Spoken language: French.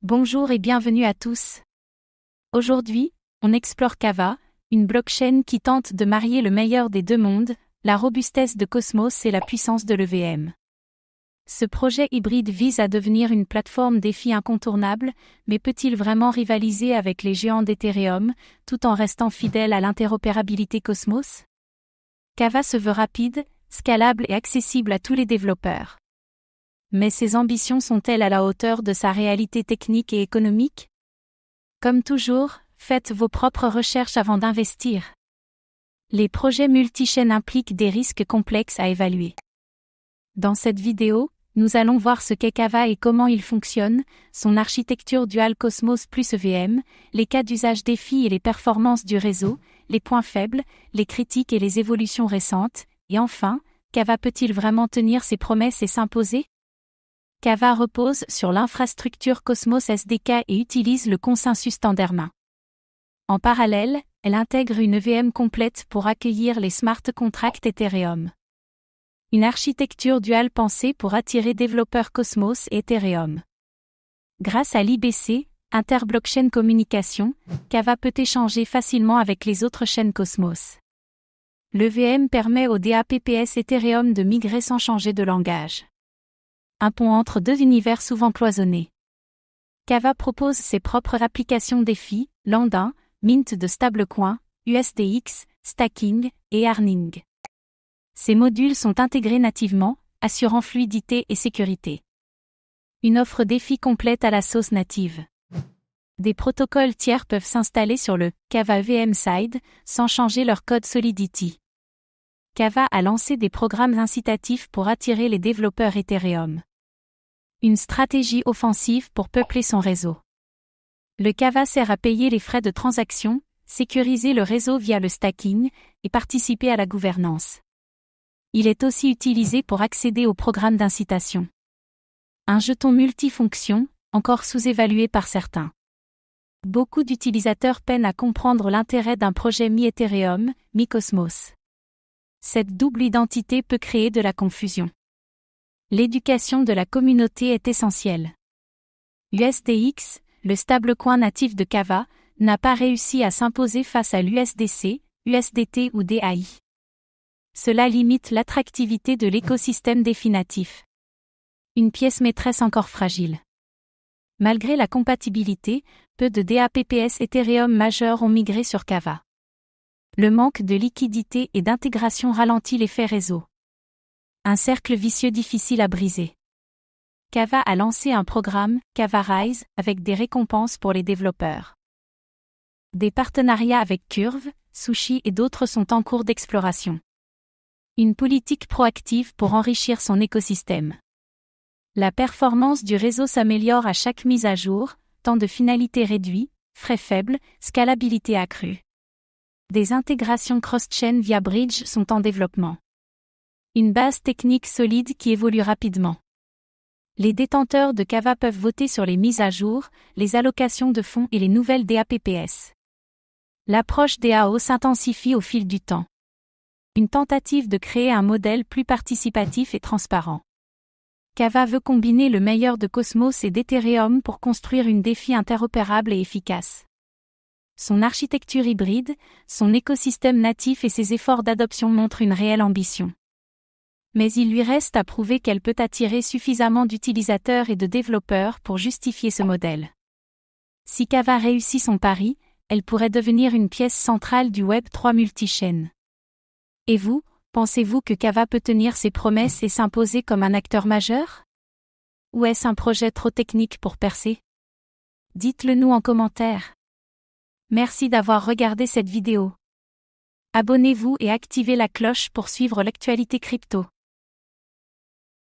Bonjour et bienvenue à tous. Aujourd'hui, on explore Kava, une blockchain qui tente de marier le meilleur des deux mondes, la robustesse de Cosmos et la puissance de l'EVM. Ce projet hybride vise à devenir une plateforme défi incontournable, mais peut-il vraiment rivaliser avec les géants d'Ethereum, tout en restant fidèle à l'interopérabilité Cosmos? Kava se veut rapide, scalable et accessible à tous les développeurs. Mais ses ambitions sont-elles à la hauteur de sa réalité technique et économique? Comme toujours, faites vos propres recherches avant d'investir. Les projets multi-chaînes impliquent des risques complexes à évaluer. Dans cette vidéo, nous allons voir ce qu'est Kava et comment il fonctionne, son architecture dual Cosmos plus EVM, les cas d'usage défis et les performances du réseau, les points faibles, les critiques et les évolutions récentes, et enfin, Kava peut-il vraiment tenir ses promesses et s'imposer? Kava repose sur l'infrastructure Cosmos SDK et utilise le consensus Tendermint. En parallèle, elle intègre une EVM complète pour accueillir les smart contracts Ethereum. Une architecture duale pensée pour attirer développeurs Cosmos et Ethereum. Grâce à l'IBC, Inter-Blockchain Communication, Kava peut échanger facilement avec les autres chaînes Cosmos. L'EVM permet au DApps Ethereum de migrer sans changer de langage. Un pont entre deux univers souvent cloisonnés. Kava propose ses propres applications défis, Lambda, Mint de stablecoin, USDX, Stacking et Earning. Ces modules sont intégrés nativement, assurant fluidité et sécurité. Une offre défi complète à la sauce native. Des protocoles tiers peuvent s'installer sur le Kava EVM Side sans changer leur code Solidity. Kava a lancé des programmes incitatifs pour attirer les développeurs Ethereum. Une stratégie offensive pour peupler son réseau. Le Kava sert à payer les frais de transaction, sécuriser le réseau via le stacking et participer à la gouvernance. Il est aussi utilisé pour accéder aux programmes d'incitation. Un jeton multifonction, encore sous-évalué par certains. Beaucoup d'utilisateurs peinent à comprendre l'intérêt d'un projet mi-Ethereum, mi-Cosmos. Cette double identité peut créer de la confusion. L'éducation de la communauté est essentielle. USDX, le stablecoin natif de Kava, n'a pas réussi à s'imposer face à l'USDC, USDT ou DAI. Cela limite l'attractivité de l'écosystème défi natif. Une pièce maîtresse encore fragile. Malgré la compatibilité, peu de DApps Ethereum majeurs ont migré sur Kava. Le manque de liquidité et d'intégration ralentit l'effet réseau. Un cercle vicieux difficile à briser. Kava a lancé un programme, Kava Rise, avec des récompenses pour les développeurs. Des partenariats avec Curve, Sushi et d'autres sont en cours d'exploration. Une politique proactive pour enrichir son écosystème. La performance du réseau s'améliore à chaque mise à jour, temps de finalité réduit, frais faibles, scalabilité accrue. Des intégrations cross-chain via Bridge sont en développement. Une base technique solide qui évolue rapidement. Les détenteurs de Kava peuvent voter sur les mises à jour, les allocations de fonds et les nouvelles DApps. L'approche DAO s'intensifie au fil du temps. Une tentative de créer un modèle plus participatif et transparent. Kava veut combiner le meilleur de Cosmos et d'Ethereum pour construire une défi interopérable et efficace. Son architecture hybride, son écosystème natif et ses efforts d'adoption montrent une réelle ambition. Mais il lui reste à prouver qu'elle peut attirer suffisamment d'utilisateurs et de développeurs pour justifier ce modèle. Si Kava réussit son pari, elle pourrait devenir une pièce centrale du Web3 multi-chaîne. Et vous, pensez-vous que Kava peut tenir ses promesses et s'imposer comme un acteur majeur? Ou est-ce un projet trop technique pour percer? Dites-le nous en commentaire. Merci d'avoir regardé cette vidéo. Abonnez-vous et activez la cloche pour suivre l'actualité crypto.